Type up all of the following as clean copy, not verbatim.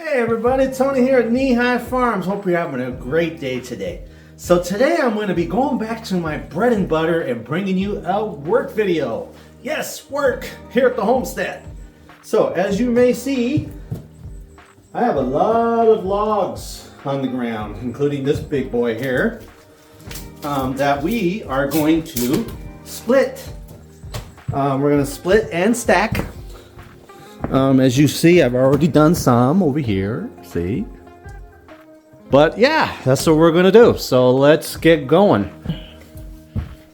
Hey everybody, Tony here at KneeHigh Farms. Hope you're having a great day today. So today I'm going to be going back to my bread and butter and bringing you a work video. Yes, work here at the homestead. So as you may see, I have a lot of logs on the ground, including this big boy here, that we are going to split. We're going to split and stack. As you see, I've already done some over here, see? But yeah, that's what we're gonna do. So let's get going.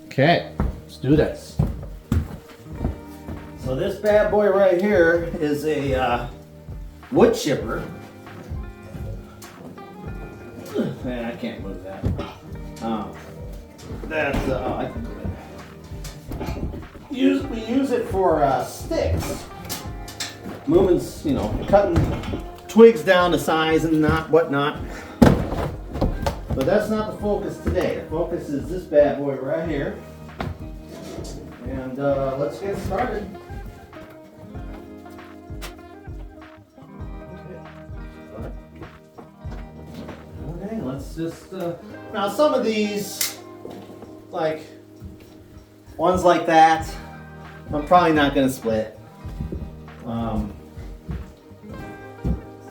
Okay, let's do this. So this bad boy right here is a wood chipper. Man, I can't move that. I can do it. We use it for sticks. Moving, cutting twigs down to size and whatnot. But that's not the focus today. The focus is this bad boy right here. And let's get started. Okay, let's just, now some of these, like ones like that, I'm probably not going to split.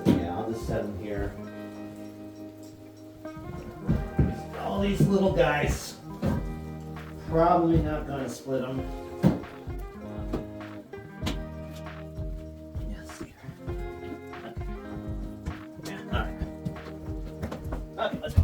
Yeah, I'll just set them here. All these little guys, probably not going to split them. Yes, here. Okay. Yeah, all right. Okay, let's go.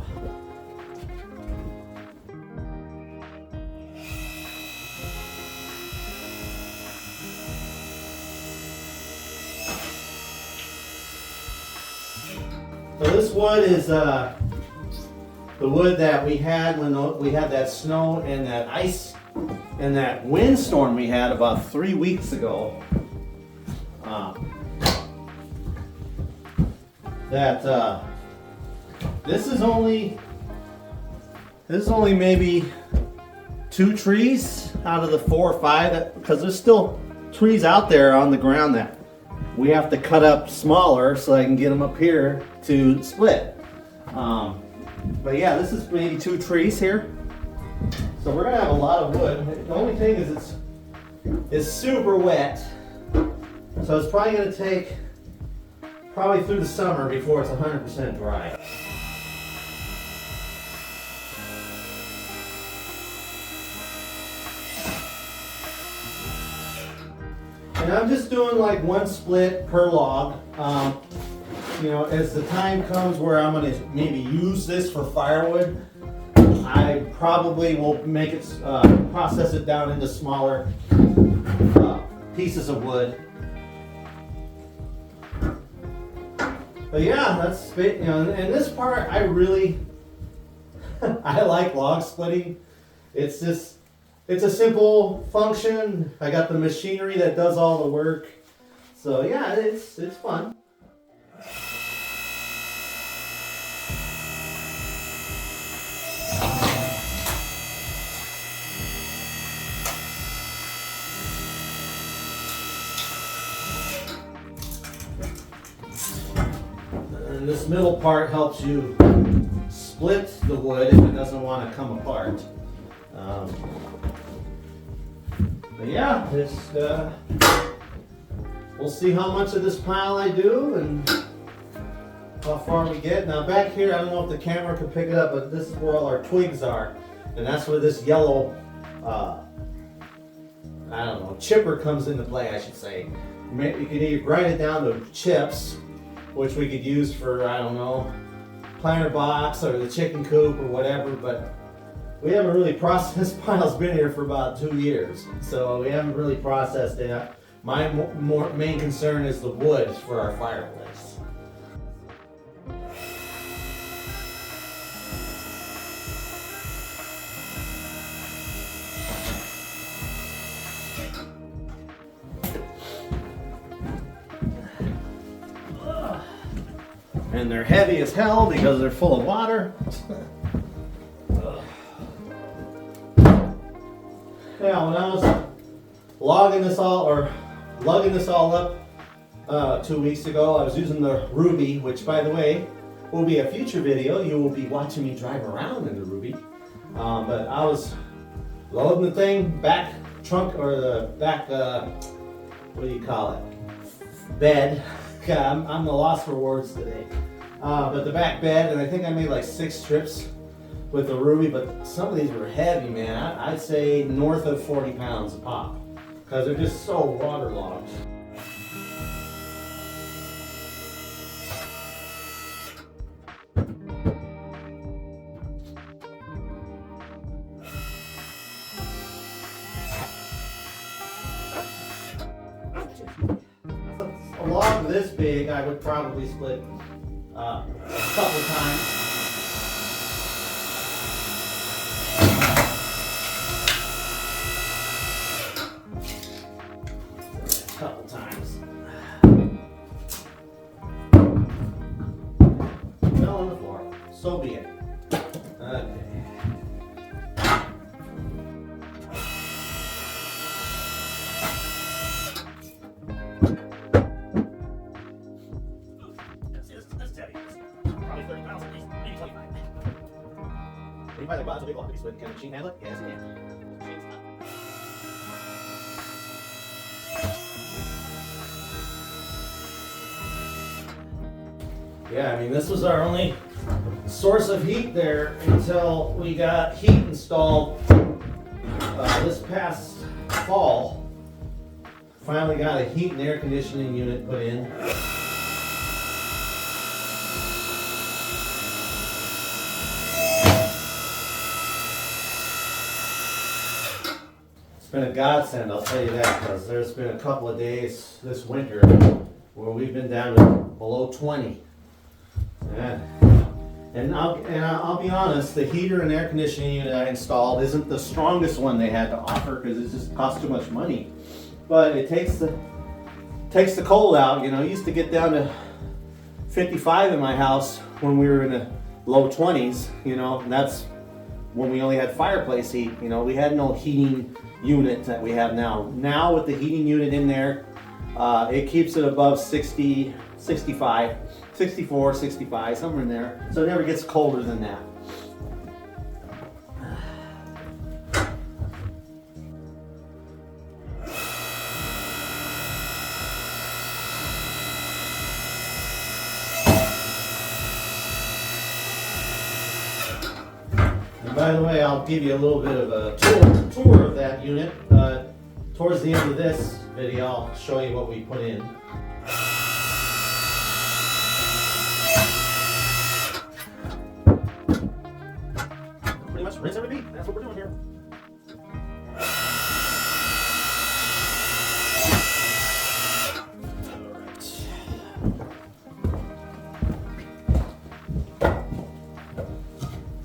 So this wood is the wood that we had when we had that snow and that ice and that windstorm we had about 3 weeks ago. This is only maybe 2 trees out of the 4 or 5, because there's still trees out there on the ground that we have to cut up smaller so I can get them up here to split. But yeah, this is maybe 2 trees here. So we're gonna have a lot of wood. The only thing is it's super wet. So it's probably gonna take through the summer before it's 100% dry. And I'm just doing like 1 split per log. As the time comes where I'm going to maybe use this for firewood, I probably will make it, process it down into smaller pieces of wood. But yeah, that's, and this part I really, I like log splitting. It's a simple function. I got the machinery that does all the work. So yeah, it's fun. And this middle part helps you split the wood if it doesn't want to come apart. But yeah, we'll see how much of this pile I do and how far we get. Now back here, I don't know if the camera can pick it up, but this is where all our twigs are. And that's where this yellow, chipper comes into play, I should say. You can either grind it down to chips, which we could use for, planter box or the chicken coop or whatever, but we haven't really processed. This pile's been here for about 2 years, so we haven't really processed it. My main concern is the wood for our fireplace. And they're heavy as hell because they're full of water. Yeah, when I was lugging this all up, 2 weeks ago. I was using the Ruby, which by the way will be a future video. You will be watching me drive around in the Ruby. But I was loading the thing, back trunk, or the back, what do you call it? Bed. I'm the loss for words today. But the back bed, and I think I made like 6 trips with the Ruby, but some of these were heavy, man. I'd say north of 40 pounds a pop, because they're just so waterlogged. A log this big, I would probably split a couple times. Fell on the floor. So be it. Okay. That's heavy. Probably 30 pounds at least, maybe 25. Anybody that buys a big log, can the machine handle it? Yes, it can. Yeah, I mean, this was our only source of heat there until we got heat installed this past fall. Finally got a heat and air conditioning unit put in. It's been a godsend, I'll tell you that, because there's been a couple of days this winter where we've been down to below 20. Yeah. And I'll be honest, the heater and air conditioning unit I installed isn't the strongest one they had to offer, because it just costs too much money. But it takes the cold out. You know, I used to get down to 55 in my house when we were in the low 20s. You know, and that's when we only had fireplace heat. You know, we had no heating unit that we have now. Now with the heating unit in there, it keeps it above 60, 65. 64, 65, somewhere in there. So it never gets colder than that. And by the way, I'll give you a little bit of a tour of that unit. Towards the end of this video, I'll show you what we put in. Rinse and repeat. That's what we're doing here.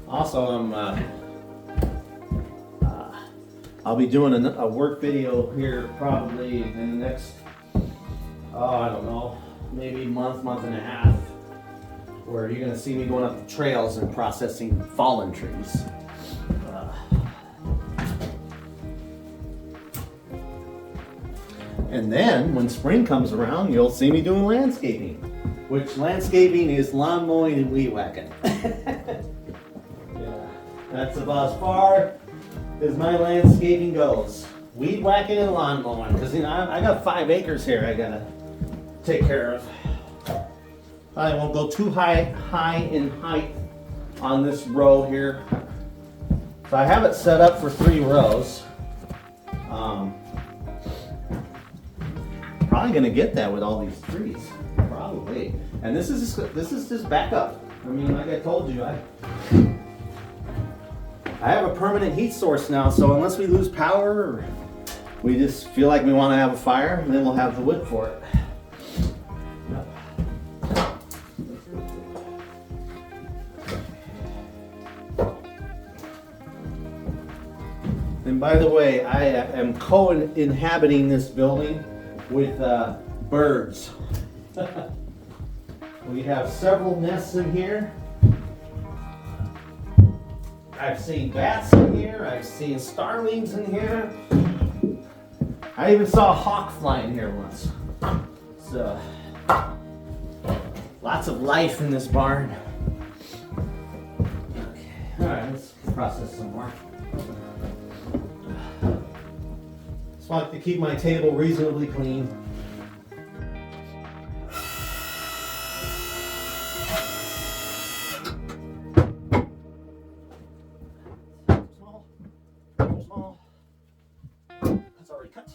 All right. Also, I'll be doing a work video here probably in the next, I don't know, maybe month and a half, where you're going to see me going up the trails and processing fallen trees. And then when spring comes around, you'll see me doing landscaping, which landscaping is lawn mowing and weed whacking. Yeah, that's about as far as my landscaping goes. Weed whacking and lawn mowing, because you know I got 5 acres here I gotta take care of. I won't go too high in height on this row here. So I have it set up for 3 rows. Probably gonna get that with all these trees, probably. And this is just backup. I mean, like I told you, I have a permanent heat source now. So unless we lose power, or we just feel like we want to have a fire, then we'll have the wood for it. And by the way, I am co-inhabiting this building with birds. We have several nests in here. I've seen bats in here. I've seen starlings in here. I even saw a hawk fly in here once. So, lots of life in this barn. Okay, all right, let's process some more. Just want to keep my table reasonably clean. Small. That's already cut.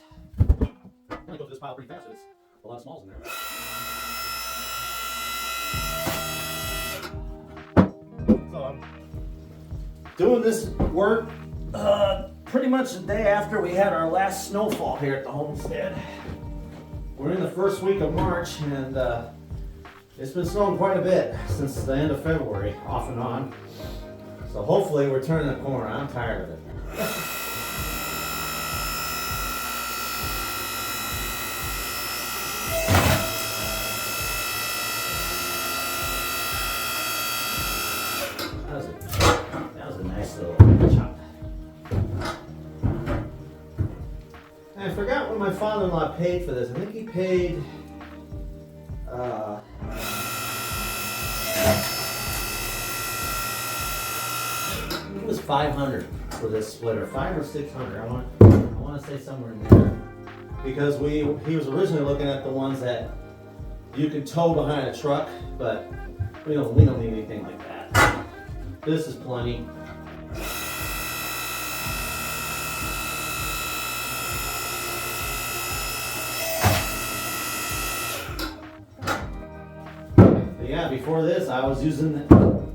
I'm gonna go through this pile pretty fast. There's a lot of smalls in there. So I'm doing this work pretty much the day after we had our last snowfall here at the homestead. We're in the first week of March, and it's been snowing quite a bit since the end of February, off and on. So hopefully we're turning the corner. I'm tired of it. That was a nice little chop. And I forgot what my father-in-law paid for this. I think he paid it was $500 for this splitter, $500 or $600. I want to say somewhere in there, because he was originally looking at the ones that you could tow behind a truck, but we don't need anything like that. This is plenty. But yeah, before this, I was using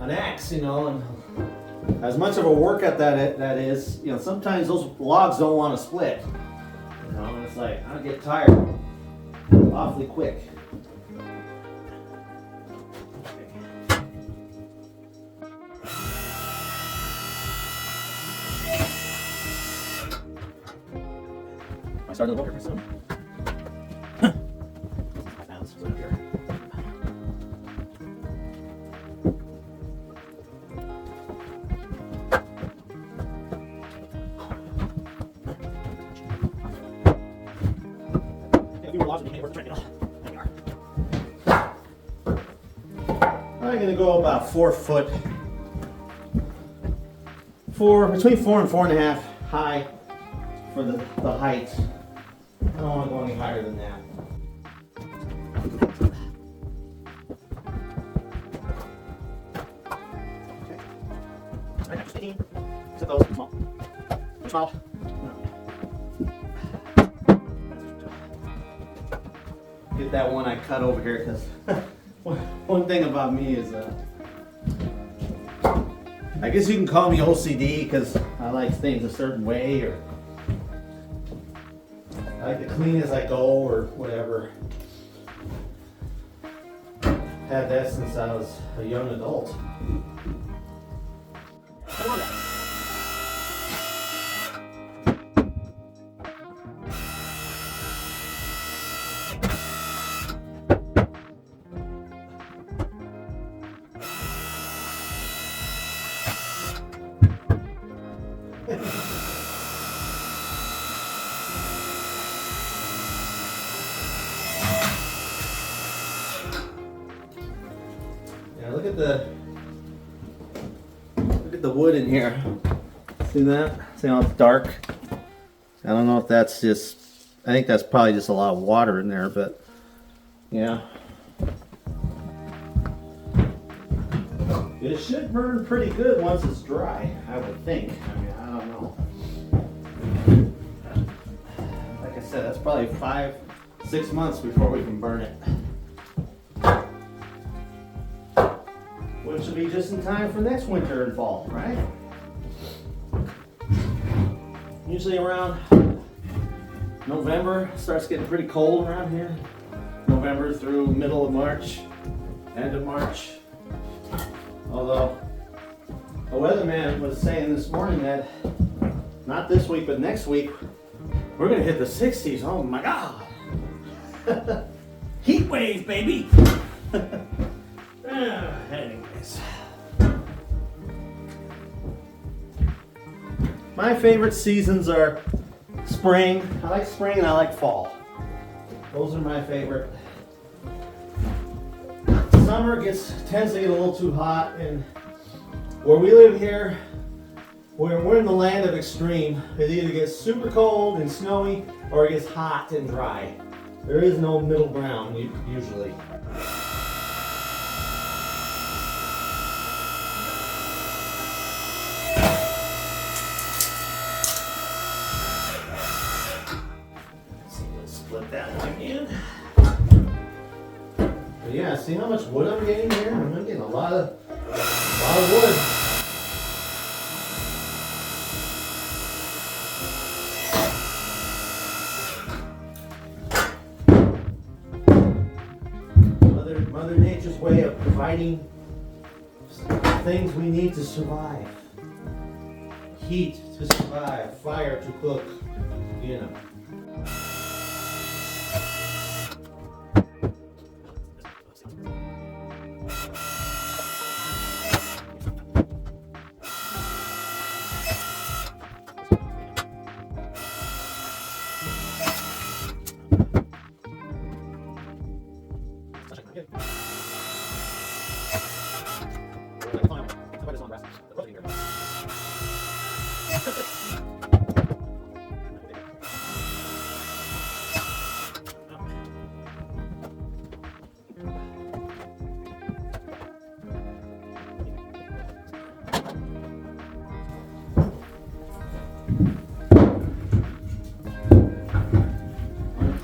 an axe, you know, and as much of a workout that is, you know, sometimes those logs don't want to split. You know, and it's like, I get tired awfully quick. I started the boat here soon. I'm going to go about 4 foot, between 4 and 4.5 high for the height. I don't want to go any higher than that. Okay. I have 15. Except those small. Too small. Get that one I cut over here, because one thing about me is, I guess you can call me OCD, because I like things a certain way, or I like to clean as I go, or whatever. Had that since I was a young adult. I love that. Yeah, look at the wood in here. See that? See how it's dark? I don't know if that's just, I think that's probably just a lot of water in there, but yeah. It should burn pretty good once it's dry, I would think. I mean, I don't know. Like I said, that's probably 5-6 months before we can burn it. Which will be just in time for next winter and fall, right? Usually around November, it starts getting pretty cold around here. November through middle of March, end of March. Although, a weatherman was saying this morning that, not this week, but next week, we're gonna hit the 60s. Oh my God. Heat wave, baby. Anyways. My favorite seasons are spring. I like spring and I like fall. Those are my favorite summer tends to get a little too hot, and where we live here, we're in the land of extreme. It either gets super cold and snowy or it gets hot and dry. There is no middle ground usually. Split that one again. But yeah, see how much wood I'm getting here? I'm getting a lot of wood. Mother Nature's way of providing things we need to survive. Heat to survive, fire to cook, you know.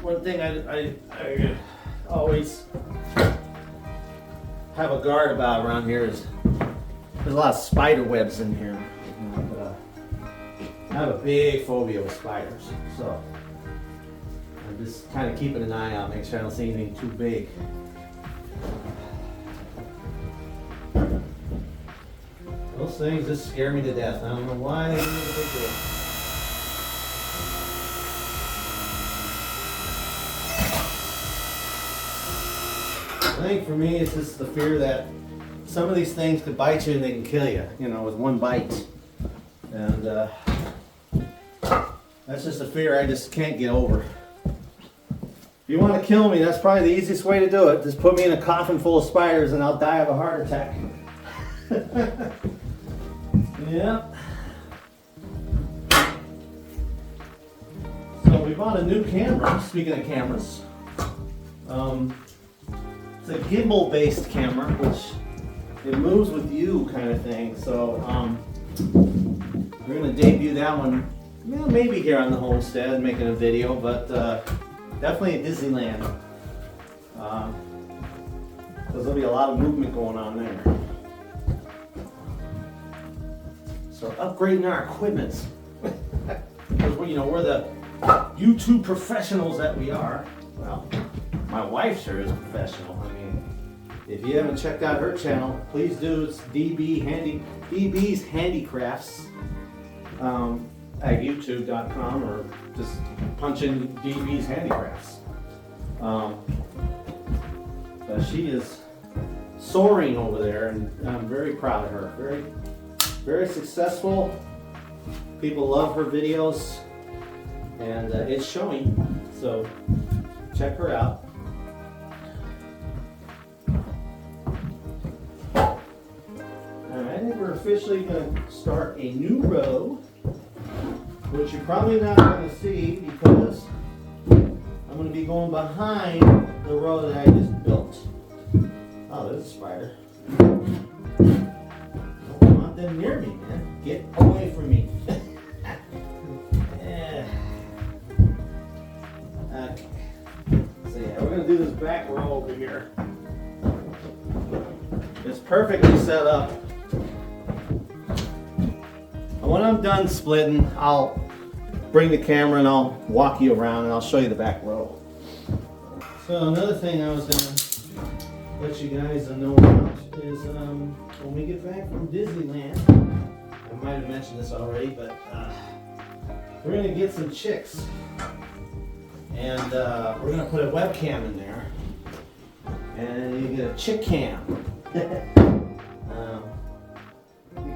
One thing I always have a guard about around here is there's a lot of spider webs in here. And, I have a big phobia with spiders, so I'm just kind of keeping an eye out, make sure I don't see anything too big. Those things just scare me to death. I don't know why they do. I think for me it's just the fear that some of these things could bite you and they can kill you, you know, with one bite. And that's just a fear I just can't get over. If you want to kill me, that's probably the easiest way to do it. Just put me in a coffin full of spiders and I'll die of a heart attack. Yeah. So we bought a new camera, speaking of cameras. It's a gimbal-based camera, which it moves with you kind of thing. So we're going to debut that one, well, maybe here on the homestead, making a video, but definitely at Disneyland. Because there'll be a lot of movement going on there. So upgrading our equipment. Because we're the YouTube professionals that we are. Well, my wife sure is a professional. I mean, if you haven't checked out her channel, please do. It's DB's Handicrafts at youtube.com, or just punch in DB's Handicrafts. But she is soaring over there, and I'm very proud of her. Very, very successful. People love her videos, and it's showing. So check her out. I think we're officially going to start a new row, which you're probably not going to see because I'm going to be going behind the row that I just built. Oh, there's a spider. Don't want them near me, man. Get away from me. Yeah. Okay. So yeah, we're going to do this back row over here. It's perfectly set up. And when I'm done splitting, I'll bring the camera and I'll walk you around and I'll show you the back row. So another thing I was going to let you guys know about is when we get back from Disneyland, I might have mentioned this already, but we're going to get some chicks. And we're going to put a webcam in there. And you get a chick cam.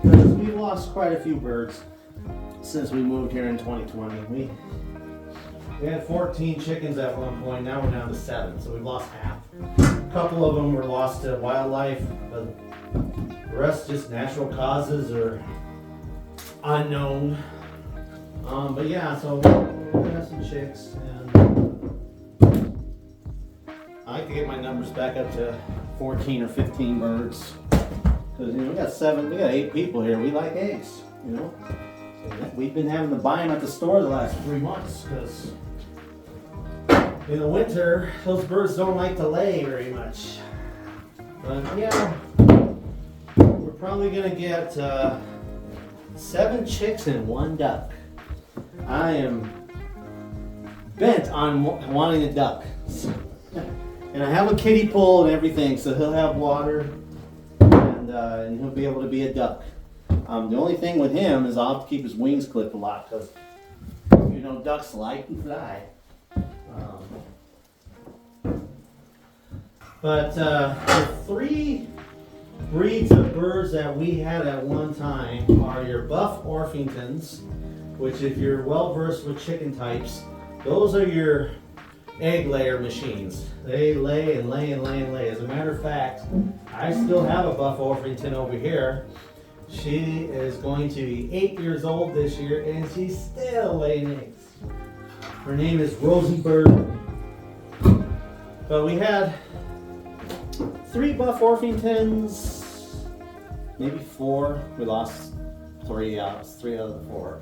Because we've lost quite a few birds since we moved here in 2020. We had 14 chickens at one point, now we're down to 7, so we've lost half. A couple of them were lost to wildlife, but the rest just natural causes or unknown. But yeah, so we got some chicks, and I could get my numbers back up to 14 or 15 birds. Because we got 8 people here. We like eggs, And we've been having to buy them at the store the last 3 months because in the winter those birds don't like to lay very much. But yeah, we're probably gonna get 7 chicks and 1 duck. I am bent on wanting a duck. And I have a kiddie pool and everything, so he'll have water and he'll be able to be a duck. The only thing with him is I'll have to keep his wings clipped a lot because ducks like to fly. But the 3 breeds of birds that we had at one time are your buff Orpingtons, which if you're well versed with chicken types, those are your egg layer machines. They lay and lay and lay and lay. As a matter of fact, I still have a buff Orpington over here. She is going to be 8 years old this year and she's still laying eggs. Her name is Rosie Bird. But we had 3 buff Orpingtons, maybe 4. We lost 3 out. 3 out of the 4.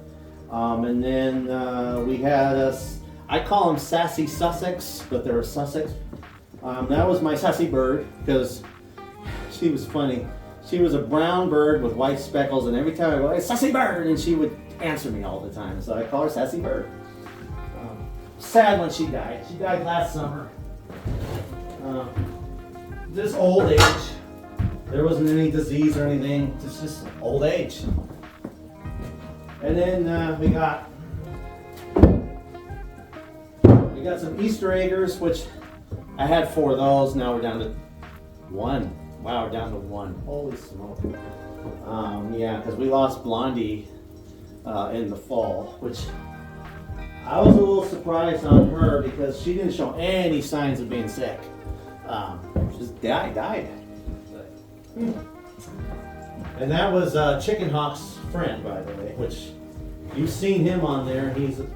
And then we had I call them Sassy Sussex, but they're Sussex. That was my Sassy Bird because she was funny. She was a brown bird with white speckles, and every time I go, "Hey, Sassy Bird," and she would answer me all the time. So I call her Sassy Bird. Sad when she died. She died last summer. This old age. There wasn't any disease or anything. It's just old age. And then we got some Easter eggers, which I had 4 of those. Now we're down to 1. Wow, we're down to 1. Holy smoke. Yeah, because we lost Blondie in the fall, which I was a little surprised on her because she didn't show any signs of being sick. She just died. And that was Chicken Hawk's friend, by the way, which you've seen him on there. He's a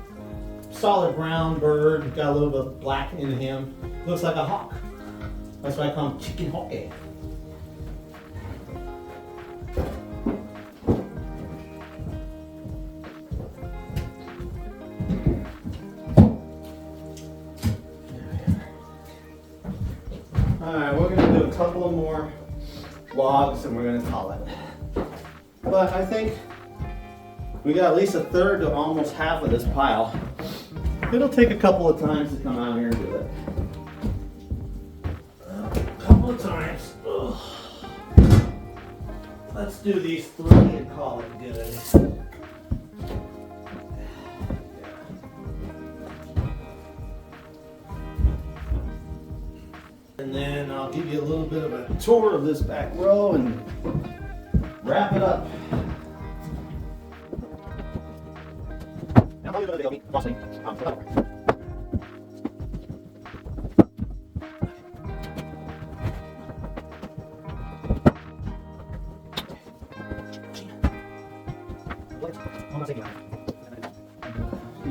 solid brown bird, got a little bit of black in him. Looks like a hawk. That's why I call him Chicken Hawk. Alright, we're going to do a couple of more logs and we're going to call it. But I think we got at least a third to almost half of this pile. It'll take a couple of times to come out here and do it. A couple of times. Ugh. Let's do these 3 and call it good. And then I'll give you a little bit of a tour of this back row and wrap it up.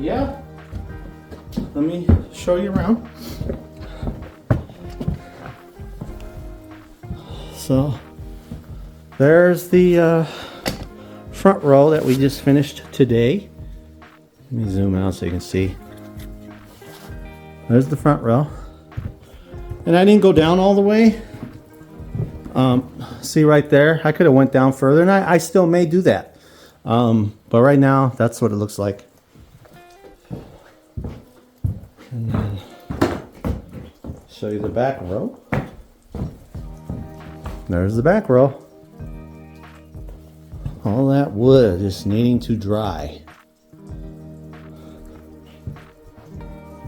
Yeah, let me show you around. So there's the front row that we just finished today. Let me zoom out so you can see. There's the front row. And I didn't go down all the way. See right there? I could have went down further, and I still may do that. But right now, that's what it looks like. And then show you the back row. There's the back row. All that wood just needing to dry.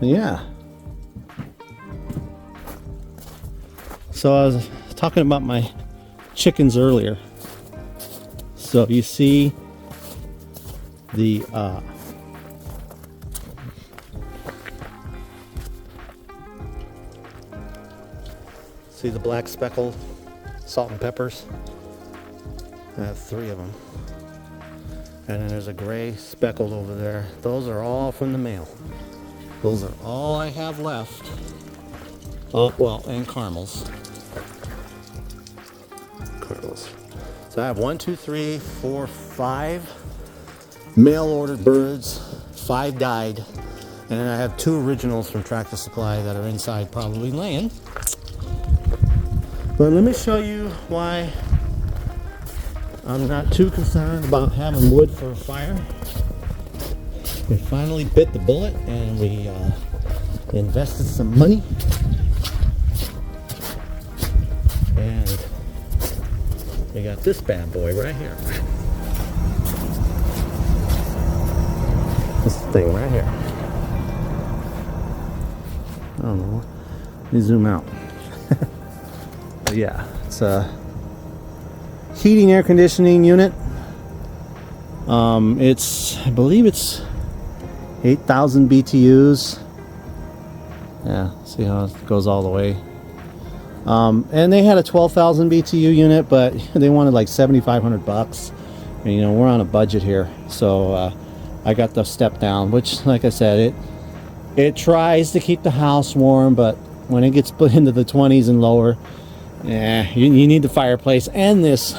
Yeah. So I was talking about my chickens earlier. So you see the See the black speckled salt and peppers? I have 3 of them. And then there's a gray speckled over there. Those are all from the mail. Those are all I have left. Oh, well, and caramels. So I have 1, 2, 3, 4, 5 mail ordered birds, 5 died, and then I have 2 originals from Tractor Supply that are inside probably laying. But let me show you why I'm not too concerned about having wood for a fire. We finally bit the bullet and we invested some money. And we got this bad boy right here. This thing right here. I don't know. Let me zoom out. But yeah, it's a heating air conditioning unit. I believe it's 8,000 BTUs. Yeah, see how it goes all the way. And they had a 12,000 BTU unit, but they wanted like $7,500. And, you know, we're on a budget here, so I got the step down, which, like I said, it tries to keep the house warm, but when it gets put into the 20s and lower, you need the fireplace and this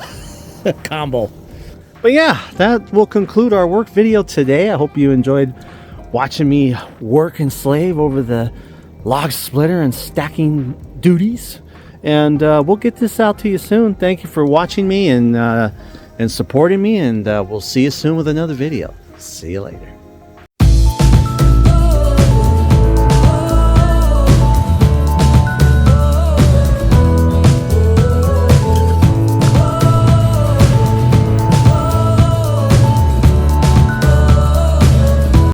combo. But yeah, that will conclude our work video today. I hope you enjoyed watching me work and slave over the log splitter and stacking duties. And we'll get this out to you soon. Thank you for watching me and supporting me, and we'll see you soon with another video. See you later.